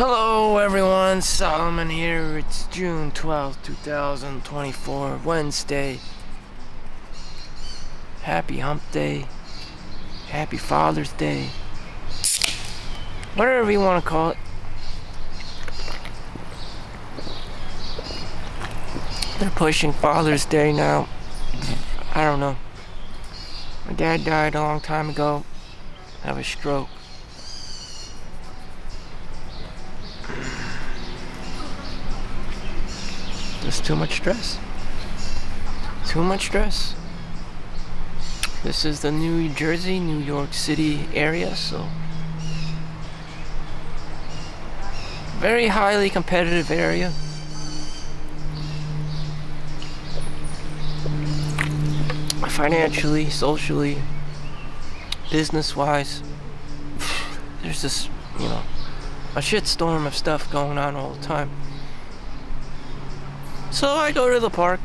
Hello everyone, Solomon here. It's June 12th, 2024, Wednesday. Happy Hump Day. Happy Father's Day. Whatever you want to call it. They're pushing Father's Day now. I don't know. My dad died a long time ago of a stroke. Just too much stress. Too much stress. This is the New Jersey, New York City area, so very highly competitive area. Financially, socially, business-wise, there's this, a shitstorm of stuff going on all the time. So I go to the park.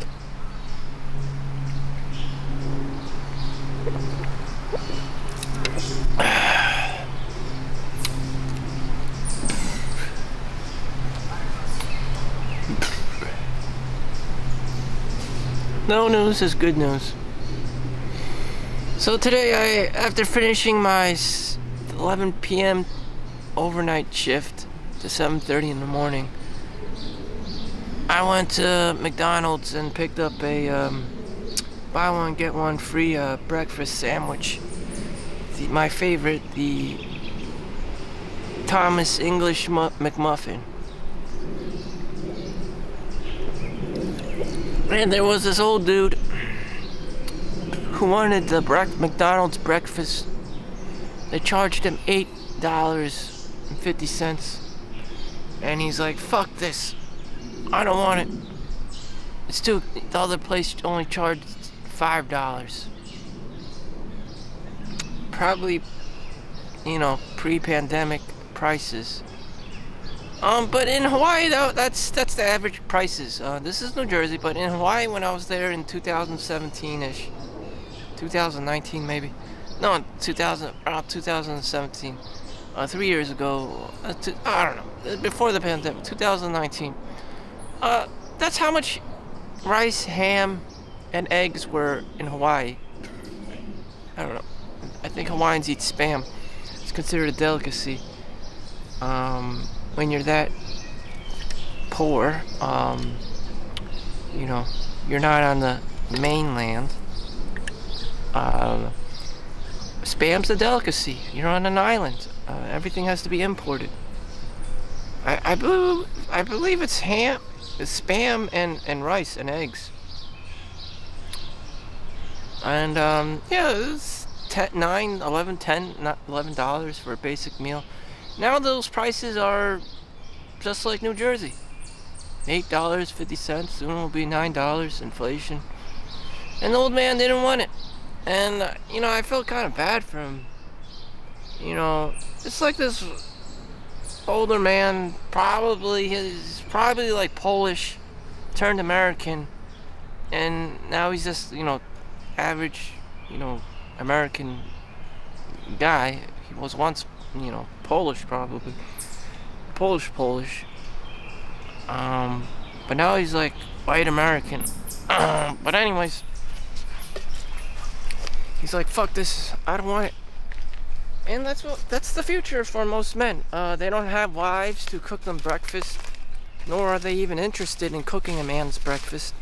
No news is good news. So today, after finishing my 11 p.m. overnight shift to 7:30 in the morning, I went to McDonald's and picked up a buy one get one free breakfast sandwich. My favorite, the Thomas English McMuffin. And there was this old dude who wanted the McDonald's breakfast. They charged him $8.50, and he's like, "Fuck this. I don't want it. It's too." The other place only charged $5. Probably, pre-pandemic prices. But in Hawaii, though, that's the average prices. This is New Jersey, but in Hawaii, when I was there in 2017-ish, 2019 maybe, no, 2017, 3 years ago, I don't know, before the pandemic, 2019. That's how much rice, ham, and eggs were in Hawaii. I don't know. I think Hawaiians eat Spam. It's considered a delicacy. When you're that poor, you're not on the mainland. Spam's a delicacy. You're on an island. Everything has to be imported. I believe it's ham, it's Spam, and rice and eggs. And it's $11 for a basic meal. Now those prices are just like New Jersey. $8.50, soon will be $9, inflation. And the old man didn't want it. And, I felt kind of bad for him. It's like this older man, he's probably like Polish, turned American. And now he's just, average, American guy. He was once, Polish probably. Polish. But now he's like white American. But anyways, he's like, "Fuck this, I don't want it." And that's the future for most men. They don't have wives to cook them breakfast, nor are they even interested in cooking a man's breakfast,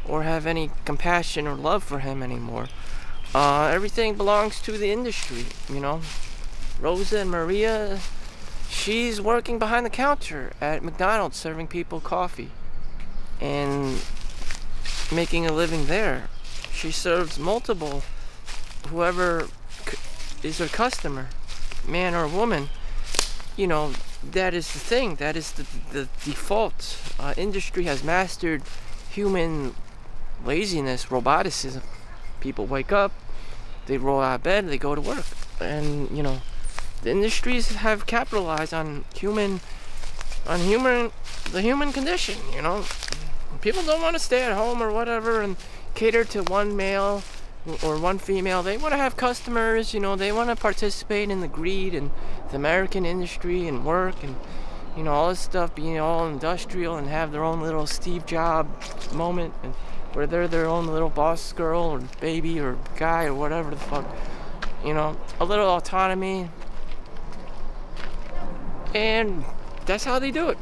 or have any compassion or love for him anymore. Everything belongs to the industry, Rosa and Maria, she's working behind the counter at McDonald's serving people coffee and making a living there. She serves multiple, whoever is her customer, man or woman. That is the thing. That is the default. Industry has mastered human laziness, roboticism. People wake up, they roll out of bed, they go to work. And, the industries have capitalized on the human condition, People don't want to stay at home or whatever and cater to one male or one female. They want to have customers, they want to participate in the greed and the American industry and work and you know, all this stuff being all industrial and have their own little Steve Jobs moment, and where they're their own little boss girl or baby or guy or whatever the fuck, you know, a little autonomy. And that's how they do it.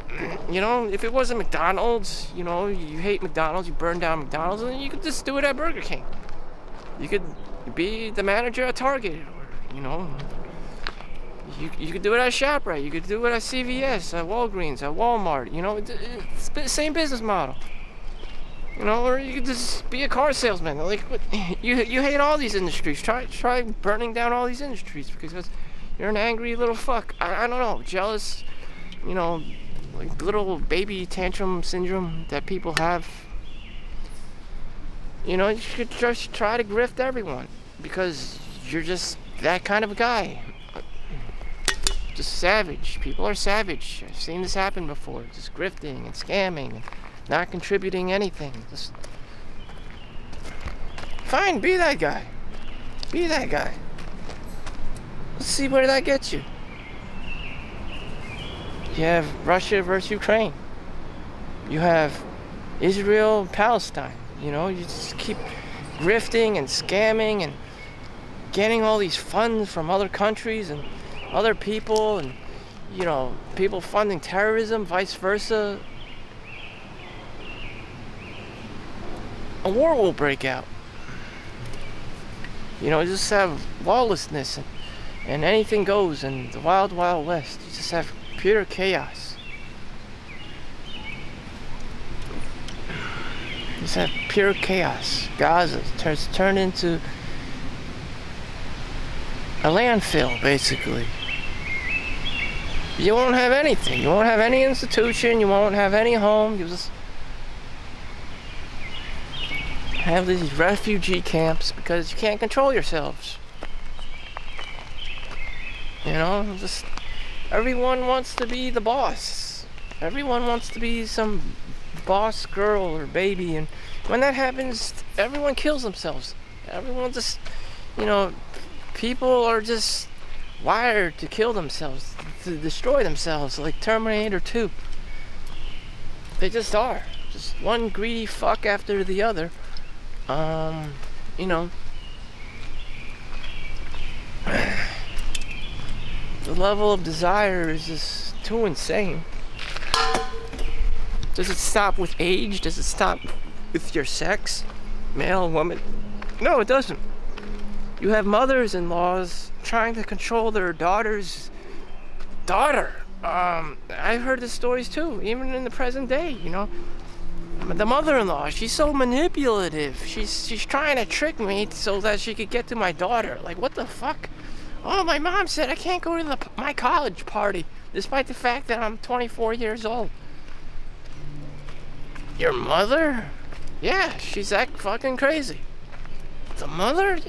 You know, if it wasn't McDonald's, you know, you hate McDonald's, you burn down McDonald's, and you could just do it at Burger King. You could be the manager at Target, or, you know, you could do it at ShopRite, you could do it at CVS, at Walgreens, at Walmart, you know, it's the same business model. You know, or you could just be a car salesman. Like, you hate all these industries. Try burning down all these industries because you're an angry little fuck. I don't know, jealous, you know, like little baby tantrum syndrome that people have. You know, you should just try to grift everyone because you're just that kind of a guy. Just savage. People are savage. I've seen this happen before. Just grifting and scamming and not contributing anything. Just fine, be that guy. Be that guy. Let's see where that gets you. You have Russia versus Ukraine. You have Israel, Palestine. You know, you just keep grifting and scamming and getting all these funds from other countries and other people, and, you know, people funding terrorism, vice versa. A war will break out. You know, you just have lawlessness and anything goes in the wild, wild west. You just have pure chaos. You just have pure chaos. Gaza turned into a landfill, basically. You won't have anything. You won't have any institution. You won't have any home. You just have these refugee camps because you can't control yourselves. You know, just everyone wants to be the boss. Everyone wants to be some boss girl or baby, and when that happens, everyone kills themselves. Everyone just, you know, people are just wired to kill themselves, to destroy themselves, like Terminator 2. They just are. Just one greedy fuck after the other. You know, the level of desire is just too insane. Does it stop with age? Does it stop with your sex? Male, woman? No, it doesn't. You have mothers-in-laws trying to control their daughter's daughter. I've heard the stories too, even in the present day, you know. The mother-in-law, she's so manipulative. She's trying to trick me so that she could get to my daughter. Like, what the fuck? Oh, my mom said I can't go to my college party, despite the fact that I'm 24 years old. Your mother? Yeah, she's that fucking crazy. The mother?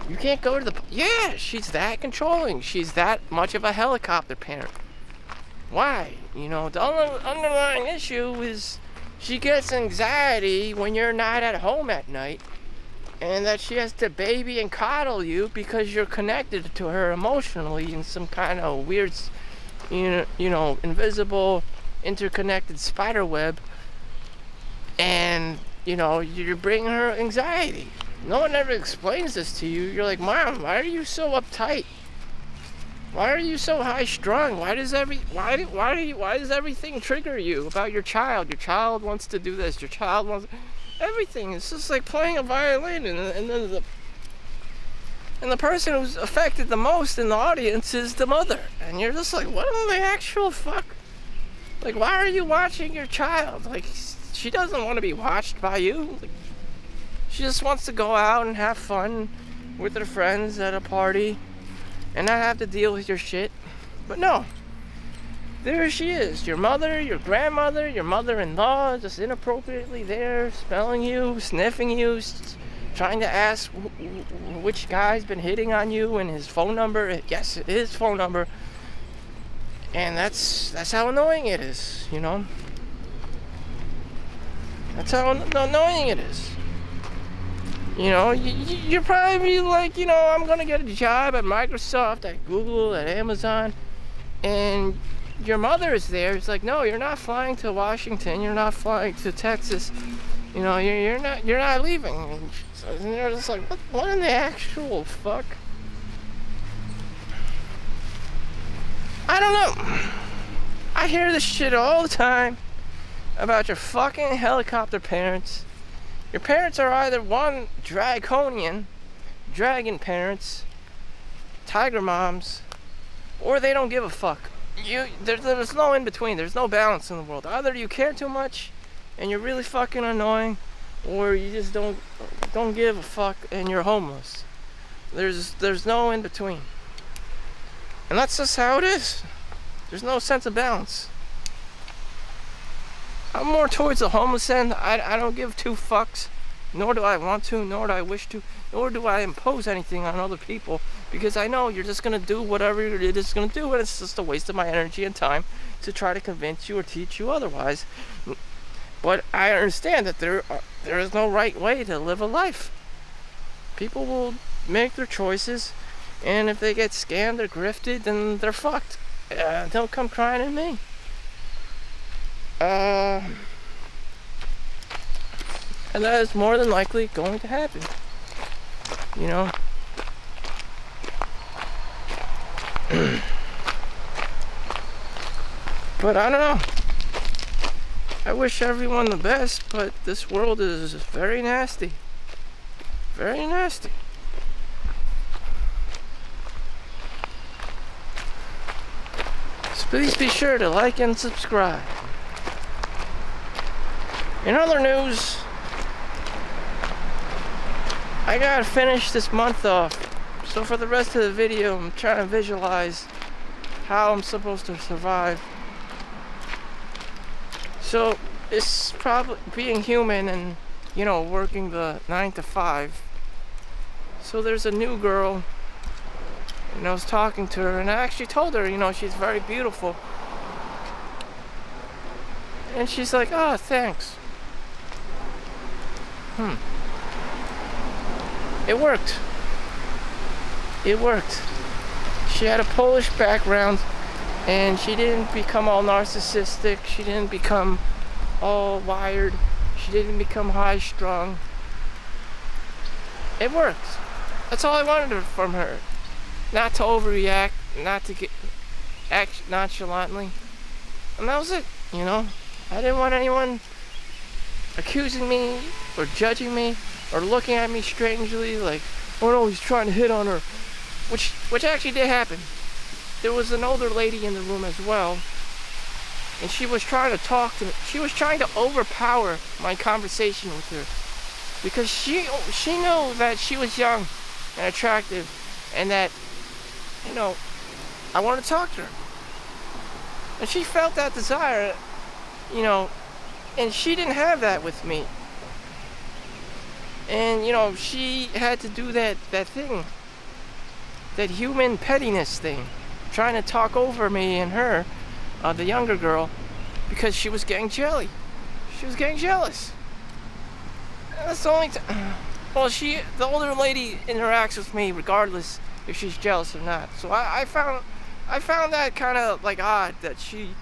You can't go to the... Yeah, she's that controlling. She's that much of a helicopter parent. Why? You know, the underlying issue is she gets anxiety when you're not at home at night, and that she has to baby and coddle you because you're connected to her emotionally in some kind of weird, you know, invisible, interconnected spider web. And, you know, you're bringing her anxiety. No one ever explains this to you. You're like, Mom, why are you so uptight? Why are you so high-strung? Why does everything trigger you about your child? Your child wants to do this. Your child wants everything. It's just like playing a violin, and the person who's affected the most in the audience is the mother. And you're just like, what in the actual fuck? Like, why are you watching your child? Like, she doesn't want to be watched by you. Like, she just wants to go out and have fun with her friends at a party and not have to deal with your shit. But no, there she is, your mother, your grandmother, your mother-in-law, just inappropriately there, smelling you, sniffing you, trying to ask which guy's been hitting on you and his phone number. Yes, his phone number. And that's how annoying it is, you know. That's how annoying it is. You know, you're probably like, you know, I'm gonna get a job at Microsoft, at Google, at Amazon, and your mother is there. It's like, no, you're not flying to Washington. You're not flying to Texas. You know, you're not leaving. And they're just like, what in the actual fuck? I don't know. I hear this shit all the time about your fucking helicopter parents. Your parents are either one, draconian, dragon parents, tiger moms, or they don't give a fuck. There's no in between. There's no balance in the world. Either you care too much and you're really fucking annoying, or you just don't give a fuck and you're homeless. There's no in between. And that's just how it is. There's no sense of balance. I'm more towards the homeless end. I don't give two fucks, nor do I want to, nor do I wish to, nor do I impose anything on other people, because I know you're just gonna do whatever it is gonna do, and it's just a waste of my energy and time to try to convince you or teach you otherwise. But I understand that there is no right way to live a life. People will make their choices, and if they get scammed or grifted, then they're fucked. Don't come crying at me. And that is more than likely going to happen. You know? But I don't know. I wish everyone the best, but this world is very nasty. Very nasty. So please be sure to like and subscribe. In other news, I gotta finish this month off. So for the rest of the video, I'm trying to visualize how I'm supposed to survive. So it's probably being human and, you know, working the 9 to 5. So there's a new girl, and I was talking to her, and I actually told her, you know, she's very beautiful. And she's like, oh, thanks. It worked. It worked. She had a Polish background, and she didn't become all narcissistic. She didn't become all wired. She didn't become high-strung. It worked. That's all I wanted from her. Not to overreact, not to act nonchalantly. And that was it, you know? I didn't want anyone accusing me or judging me or looking at me strangely like, oh no, he's trying to hit on her, which actually did happen. There was an older lady in the room as well, and she was trying to talk to me. She was trying to overpower my conversation with her because she knew that she was young and attractive, and that, you know, I wanted to talk to her, and she felt that desire, you know. And she didn't have that with me. And, you know, she had to do that thing. That human pettiness thing. Trying to talk over me and her, the younger girl, because she was getting jelly. She was getting jealous. And that's the only time. Well, the older lady interacts with me regardless if she's jealous or not. So I found that kind of like odd that she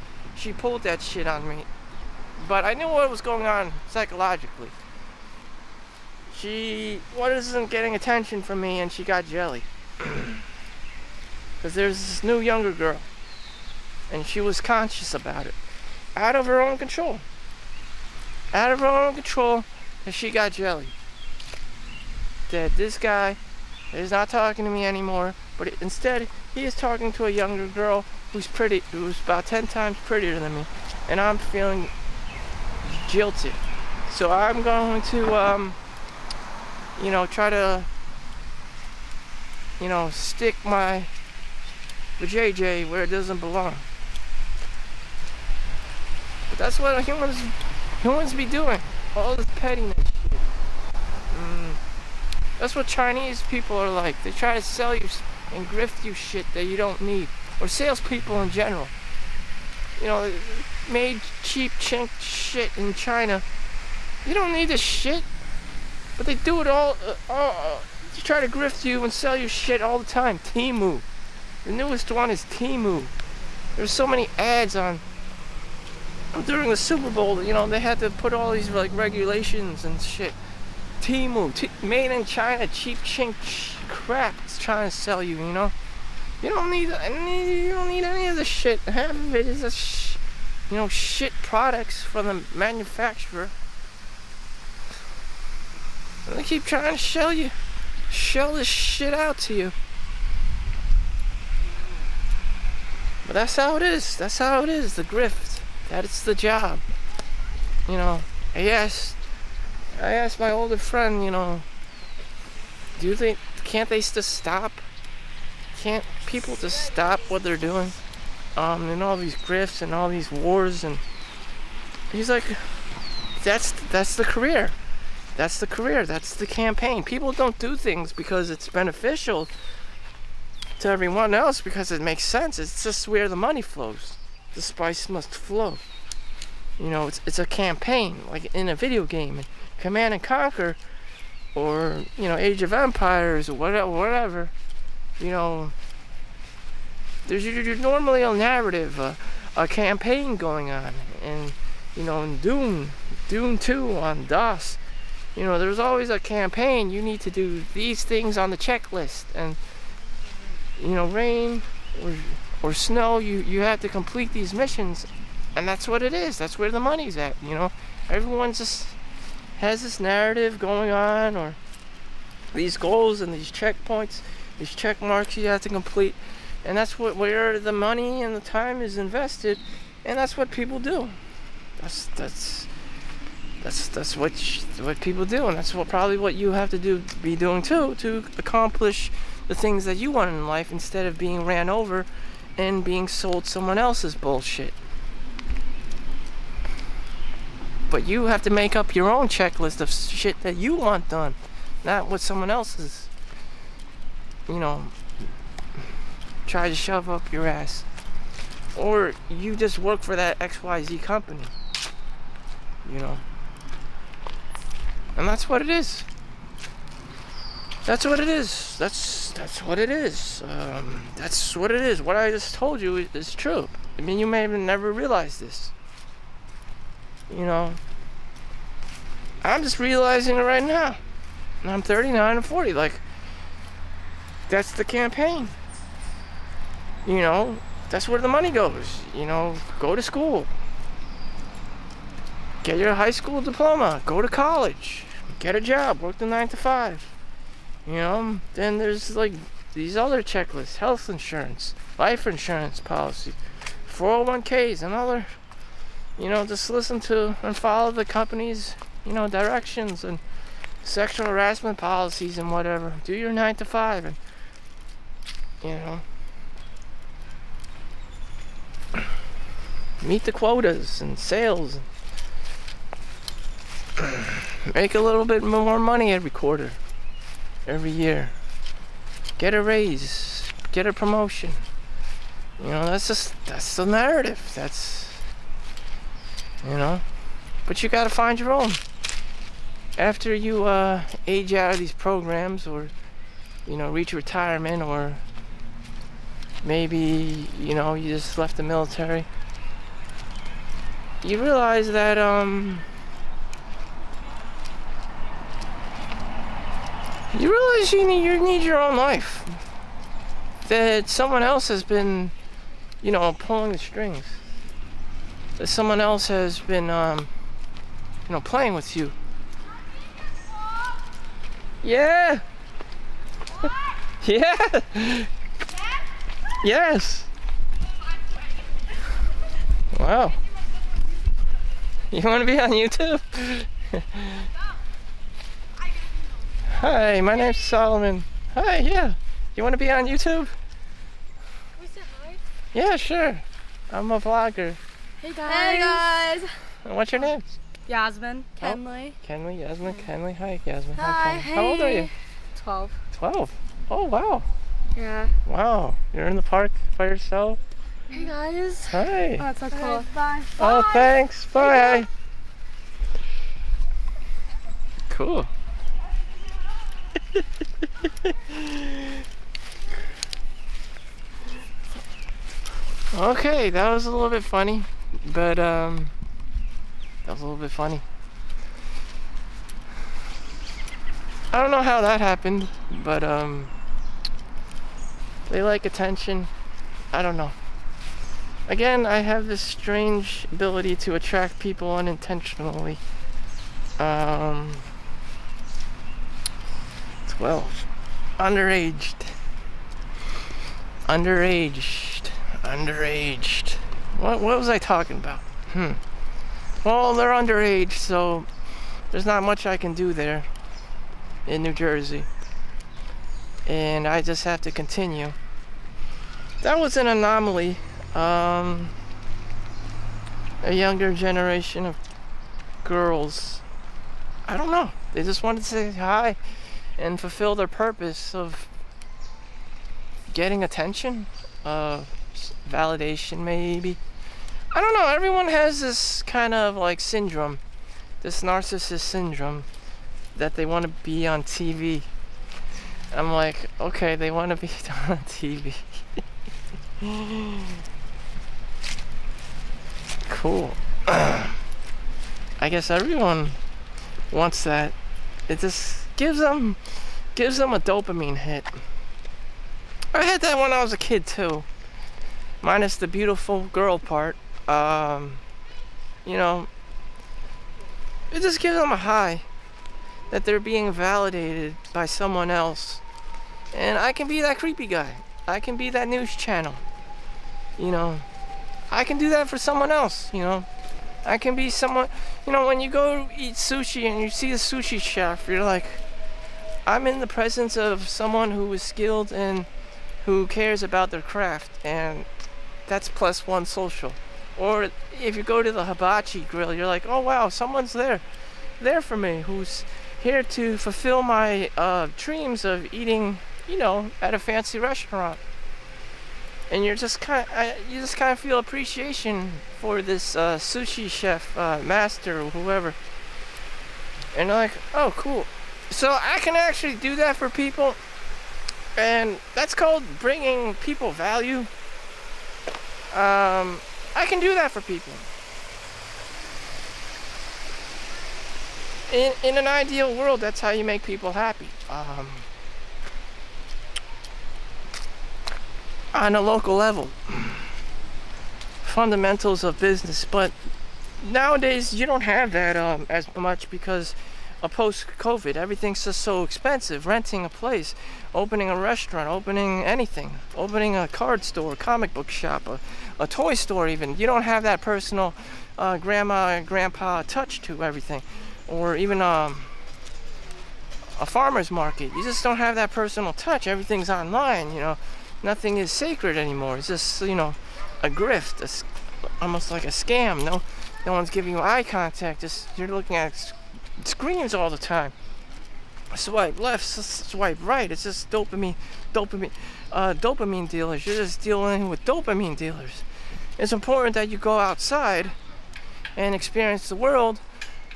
pulled that shit on me. But I knew what was going on psychologically. She wasn't getting attention from me, and she got jelly. Because there's this new younger girl, and she was conscious about it. Out of her own control. Out of her own control, and she got jelly. That this guy is not talking to me anymore, but instead, he is talking to a younger girl who's pretty, who's about 10 times prettier than me. And I'm feeling jilted. So I'm going to you know, try to, you know, stick the JJ where it doesn't belong. But that's what humans be doing, all this pettiness shit. That's what Chinese people are like. They try to sell you and grift you shit that you don't need, or salespeople in general. You know, made cheap chink shit in China. You don't need this shit, but they do it all to try to grift you and sell you shit all the time. Temu. The newest one is Temu. There's so many ads on during the Super Bowl. You know, they had to put all these like regulations and shit. Temu, made in China, cheap chink crap. It's trying to sell you. You know, you don't need any of the shit. Half of it is just you know, shit products from the manufacturer. And they keep trying to shell this shit out to you. But that's how it is. That's how it is. The grift. That's the job. You know, I asked my older friend, you know, do you think, can't they just stop? Can't people just stop what they're doing? And all these grifts and all these wars, and he's like, that's the career. That's the career. That's the campaign. People don't do things because it's beneficial to everyone else, because it makes sense. It's just where the money flows. The spice must flow. You know, it's a campaign, like in a video game, Command and Conquer, or you know, Age of Empires, or whatever. You know, there's normally a narrative, a campaign going on, and you know, in Doom 2 on DOS, you know, there's always a campaign. You need to do these things on the checklist, and you know, rain or snow, you have to complete these missions, and that's what it is. That's where the money's at. You know, everyone just has this narrative going on, or these goals and these checkpoints, these check marks you have to complete. And that's where the money and the time is invested, and that's what people do. That's what people do, and that's probably what you have to be doing too, to accomplish the things that you want in life, instead of being ran over and being sold someone else's bullshit. But you have to make up your own checklist of shit that you want done, not what someone else's, you know, try to shove up your ass. Or you just work for that XYZ company, you know. And that's what it is. That's what it is. That's what it is. That's what it is. What I just told you is true. I mean, you may have never realized this. You know, I'm just realizing it right now. And I'm 39 and 40. Like, that's the campaign. You know, that's where the money goes. You know, go to school. Get your high school diploma. Go to college. Get a job. Work the 9 to 5. You know, then there's like these other checklists: health insurance, life insurance policy, 401ks, and other, you know, just listen to and follow the company's, you know, directions, and sexual harassment policies and whatever. Do your 9 to 5, and you know, meet the quotas and sales. Make a little bit more money every quarter, every year. Get a raise, get a promotion. You know, that's the narrative. That's, you know, but you gotta find your own. After you age out of these programs, or you know, reach retirement, or maybe, you know, you just left the military, you realize that you need your own life. That someone else has been, you know, pulling the strings. That someone else has been, you know, playing with you. Yeah. Yeah. Yes. Wow. You want to be on YouTube? Hi, my name's Solomon. Hi, yeah. You want to be on YouTube? Can we say hi? Yeah, sure. I'm a vlogger. Hey guys. Hey guys. And what's your name? Yasmin. Kenley. Kenley, Yasmin, Kenley. Hi, Yasmin. Hi. Hey. How old are you? 12. 12? Oh, wow. Yeah. Wow. You're in the park by yourself? Hey guys. Hi. Oh, that's so cool. Bye. Oh, thanks. Bye. Cool. Okay, that was a little bit funny, but that was a little bit funny. I don't know how that happened, but they like attention. I don't know. Again, I have this strange ability to attract people unintentionally. 12. Underaged. What was I talking about? Well, they're underage, so there's not much I can do there in New Jersey. And I just have to continue. That was an anomaly. A younger generation of girls, I don't know, they just wanted to say hi and fulfill their purpose of getting attention, validation maybe. I don't know, everyone has this kind of like syndrome, this narcissist syndrome, that they want to be on TV. I'm like, okay, they want to be on TV. Cool. I guess everyone wants that. It just gives them a dopamine hit. I had that when I was a kid too, minus the beautiful girl part. You know, it just gives them a high that they're being validated by someone else. And I can be that creepy guy. I can be that news channel. You know, I can do that for someone else, you know. I can be someone, you know, when you go eat sushi and you see a sushi chef, you're like, I'm in the presence of someone who is skilled and who cares about their craft, and that's +1 social. Or if you go to the hibachi grill, you're like, oh wow, someone's there for me, who's here to fulfill my dreams of eating, you know, at a fancy restaurant. And you just kind of feel appreciation for this sushi chef, master, or whoever. And you're like, oh, cool. So I can actually do that for people, and that's called bringing people value. I can do that for people. In an ideal world, that's how you make people happy. On a local level, fundamentals of business. But nowadays you don't have that as much, because of post-COVID, everything's just so expensive. Renting a place, opening a restaurant, opening anything, opening a card store, comic book shop, a toy store even. You don't have that personal grandma and grandpa touch to everything. Or even a farmer's market. You just don't have that personal touch. Everything's online, you know. Nothing is sacred anymore. It's just, you know, a grift, almost like a scam. No one's giving you eye contact. Just you're looking at screens all the time. Swipe left, swipe right. It's just dopamine dealers. You're just dealing with dopamine dealers. It's important that you go outside and experience the world,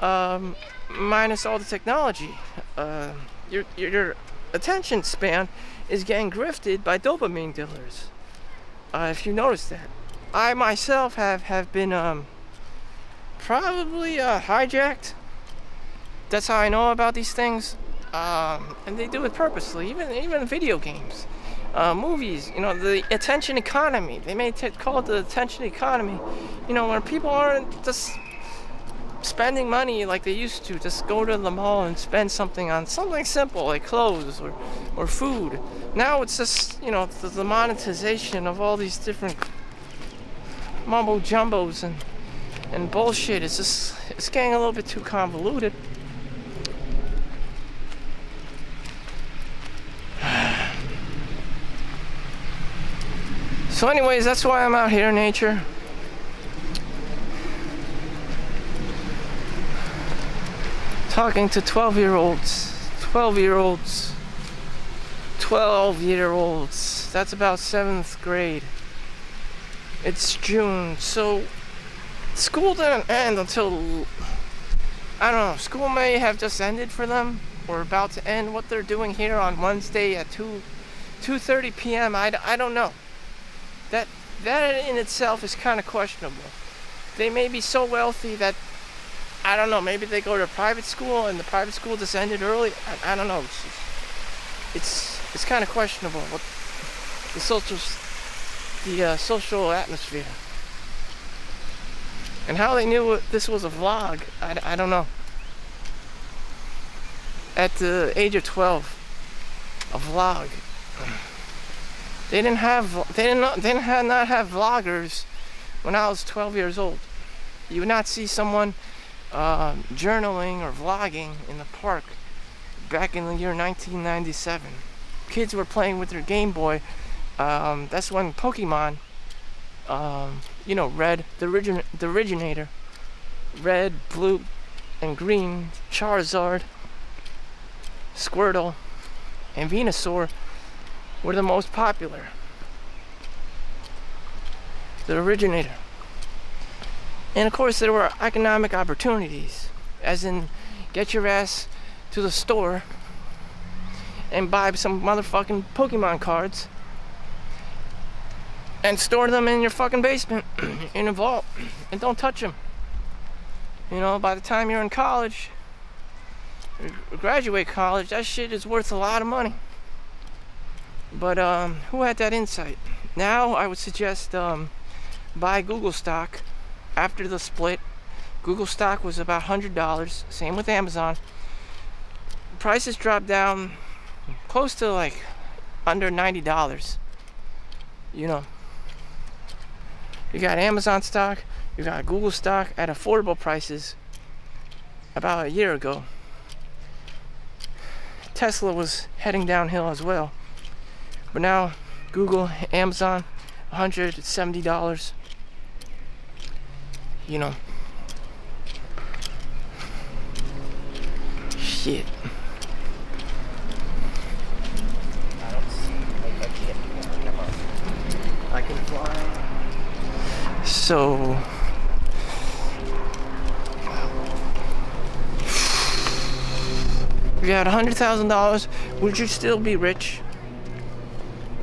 minus all the technology. Your attention span is getting grifted by dopamine dealers. If you notice that. I myself have been probably hijacked. That's how I know about these things. And they do it purposely. Even video games, movies. You know, the attention economy. They may call it the attention economy. You know, where people aren't just spending money like they used to. Just go to the mall and spend something on something simple like clothes or food. Now it's just, you know, the monetization of all these different mumbo jumbos and bullshit. It's getting a little bit too convoluted. So anyways, that's why I'm out here in nature. Talking to 12-year-olds. That's about 7th grade. It's June, so school didn't end until, I don't know, school may have just ended for them, or about to end. What they're doing here on Wednesday at 2:30 p.m. I don't know. that in itself is kind of questionable. They may be so wealthy that, I don't know, maybe they go to a private school and the private school just ended early. I don't know. It's kind of questionable what the social atmosphere and how they knew this was a vlog. I don't know. At the age of 12, a vlog. They didn't have not have vloggers when I was 12 years old. You would not see someone journaling or vlogging in the park back in the year 1997. Kids were playing with their Game Boy. That's when Pokemon, Red, the originator, Red, Blue, and Green, Charizard, Squirtle, and Venusaur were the most popular. The originator. And of course there were economic opportunities, as in get your ass to the store and buy some motherfucking Pokemon cards and store them in your fucking basement in a vault and don't touch them. You know, by the time you're in college, graduate college, that shit is worth a lot of money. But who had that insight? Now I would suggest buy Google stock. After the split, Google stock was about $100. Same with Amazon. Prices dropped down close to like under $90. You know, you got Amazon stock, you got Google stock at affordable prices. About a year ago, Tesla was heading downhill as well. But now, Google, Amazon, $170. You know. Shit. I don't see, I can't, come on. I can fly. So, if you had $100,000, would you still be rich?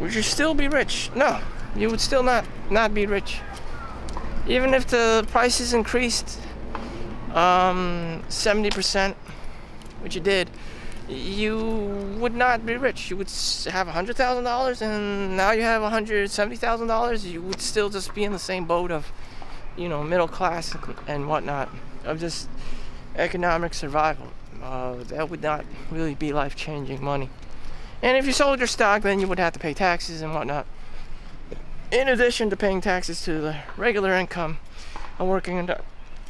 Would you still be rich? No, you would still not be rich. Even if the prices increased 70%, which you did, you would not be rich. You would have $100,000 and now you have $170,000. You would still just be in the same boat of, middle class and whatnot, of just economic survival. That would not really be life-changing money. And if you sold your stock, then you would have to pay taxes and whatnot. In addition to paying taxes to the regular income of working a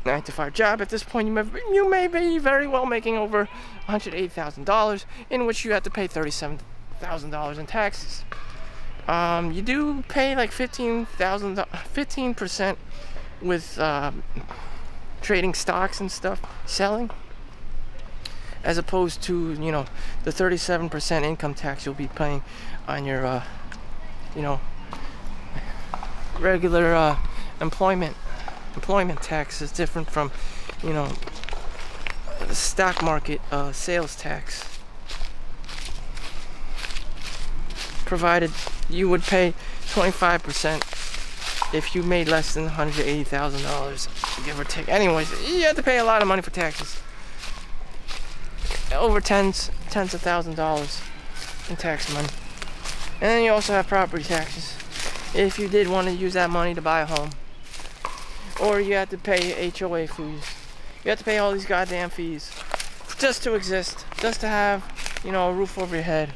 9-to-5 job, at this point you may be very well making over $180,000, in which you have to pay $37,000 in taxes. You do pay like 15% with trading stocks and stuff, selling, as opposed to the 37% income tax you'll be paying on your regular employment tax. Is different from the stock market sales tax, provided you would pay 25% if you made less than $180,000, give or take. Anyways, you have to pay a lot of money for taxes, over tens of thousands of dollars in tax money. And then you also have property taxes, if you did want to use that money to buy a home. Or you have to pay HOA fees. You have to pay all these goddamn fees just to exist, just to have, a roof over your head.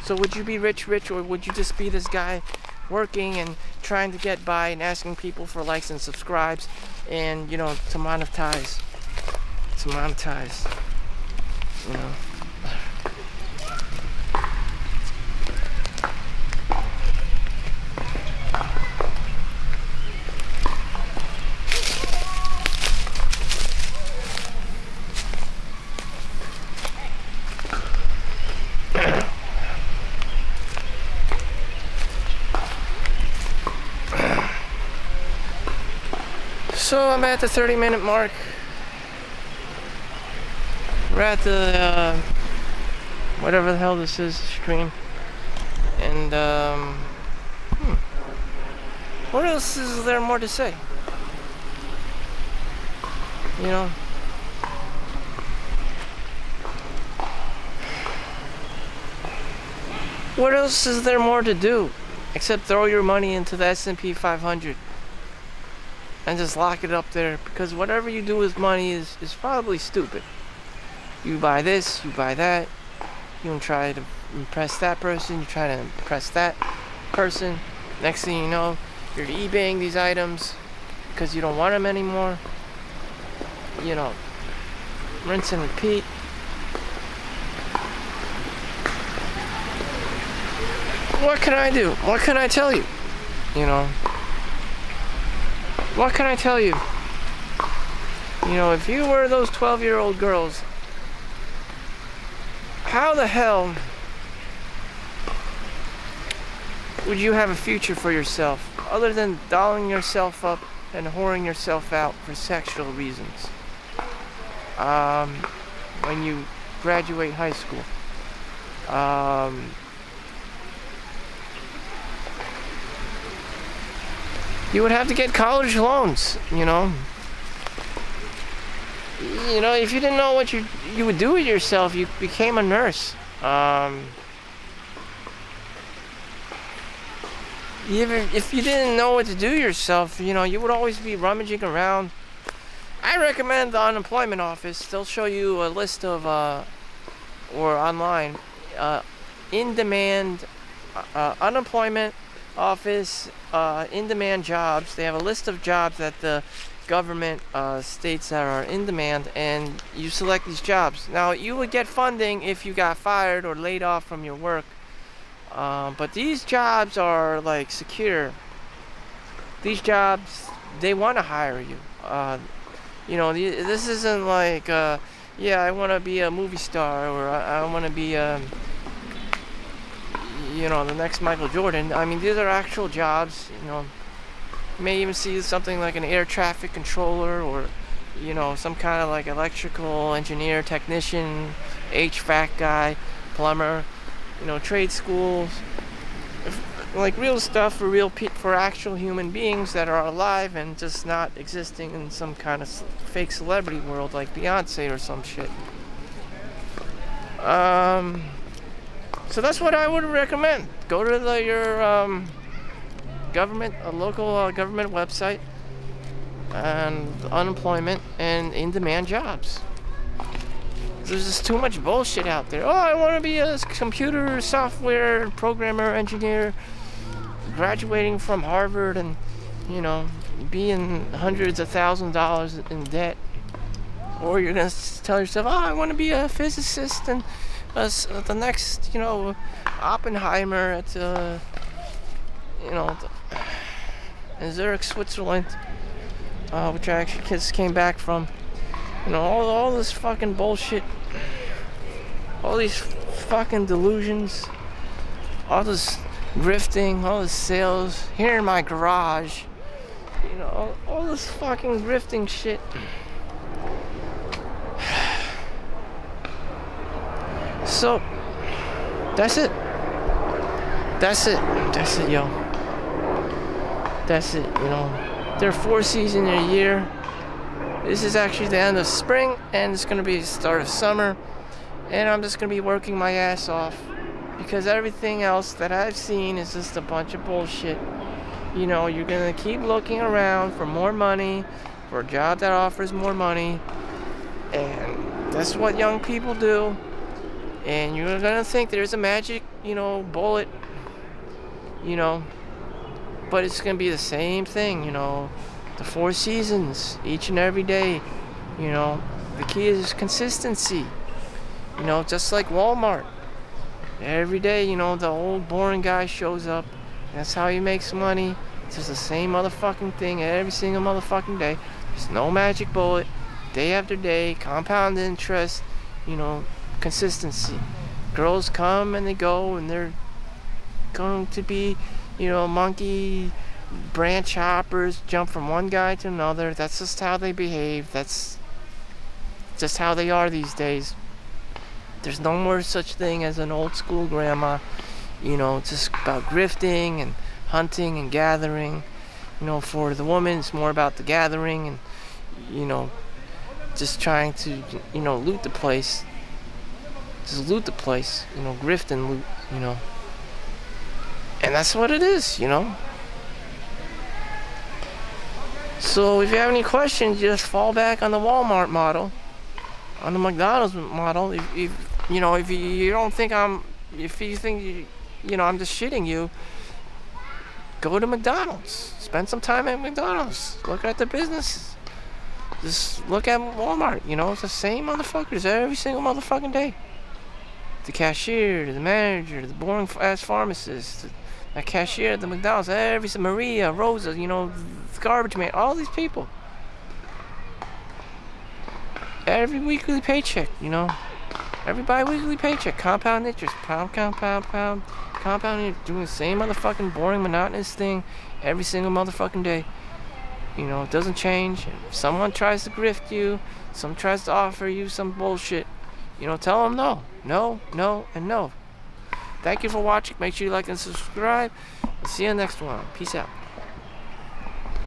So would you be rich, or would you just be this guy working and trying to get by and asking people for likes and subscribes and, to monetize? So I'm at the 30-minute mark. We're at the whatever the hell this is, stream. And What else is there more to say? You know? What else is there more to do except throw your money into the S&P 500 and just lock it up there? Because whatever you do with money is probably stupid. You buy this, you buy that, you try to impress that person, you try to impress that person. Next thing you know, you're eBaying these items because you don't want them anymore. You know, rinse and repeat. What can I do? What can I tell you? You know, what can I tell you? You know, if you were those 12-year-old girls, how the hell would you have a future for yourself other than dolling yourself up and whoring yourself out for sexual reasons when you graduate high school? You would have to get college loans, you know. You know, if you didn't know what you would do with yourself, you became a nurse. If you didn't know what to do yourself, you know, you would always be rummaging around. I recommend the unemployment office. They'll show you a list of, or online, in-demand unemployment office, in-demand jobs. They have a list of jobs that the government states that are in demand, and you select these jobs. Now, you would get funding if you got fired or laid off from your work, but these jobs are like secure. These jobs, they want to hire you. You know, this isn't like, yeah, I want to be a movie star, or I want to be you know, the next Michael Jordan. I mean, these are actual jobs. You know, you may even see something like an air traffic controller, or, you know, some kind of like electrical engineer, technician, HVAC guy, plumber, you know, trade schools, like real stuff for actual human beings that are alive and just not existing in some kind of fake celebrity world like Beyonce or some shit. So that's what I would recommend. Go to your local government website, and unemployment and in-demand jobs. There's just too much bullshit out there. Oh, I want to be a computer software programmer, engineer, graduating from Harvard, and, you know, being hundreds of thousands of dollars in debt. Or you're gonna tell yourself, oh, I want to be a physicist and the next, you know, Oppenheimer at, you know, in Zurich, Switzerland, which I actually just came back from. You know, all this fucking bullshit, all these fucking delusions, all this grifting, all this sales here in my garage, you know, all this fucking grifting shit. So, that's it. That's it. That's it, yo. That's it, you know. There are 4 seasons in a year. This is actually the end of spring, and it's going to be the start of summer. And I'm just going to be working my ass off, because everything else that I've seen is just a bunch of bullshit. You know, you're going to keep looking around for more money, for a job that offers more money. And that's what young people do. And you're going to think there's a magic, you know, bullet, you know. But it's going to be the same thing, you know. The 4 seasons, each and every day, you know. The key is consistency, you know, just like Walmart. Every day, you know, the old boring guy shows up. That's how he makes money. It's just the same motherfucking thing every single motherfucking day. There's no magic bullet. Day after day, compound interest, you know, consistency. Girls come and they go, and they're going to be, you know, monkey branch hoppers, jump from one guy to another. That's just how they behave. That's just how they are these days. There's no more such thing as an old school grandma. You know, it's just about grifting and hunting and gathering. You know, for the woman, it's more about the gathering and, you know, just trying to, you know, loot the place. Just loot the place, you know, grift and loot, you know. And that's what it is, you know. So if you have any questions, just fall back on the Walmart model, on the McDonald's model. If you know, if you don't think if you think you know, I'm just shitting you, go to McDonald's. Spend some time at McDonald's. Look at the business. Just look at Walmart. You know, it's the same motherfuckers every single motherfucking day. The cashier, the manager, the boring ass pharmacist, the cashier at the McDonald's, Maria, Rosa, you know, the garbage man, all these people. Every weekly paycheck, you know, every bi-weekly paycheck, compound interest, compound interest, doing the same motherfucking boring, monotonous thing every single motherfucking day. You know, it doesn't change. If someone tries to grift you, someone tries to offer you some bullshit, you know, tell them no, no, no, and no. Thank you for watching. Make sure you like and subscribe. I'll see you in the next one. Peace out.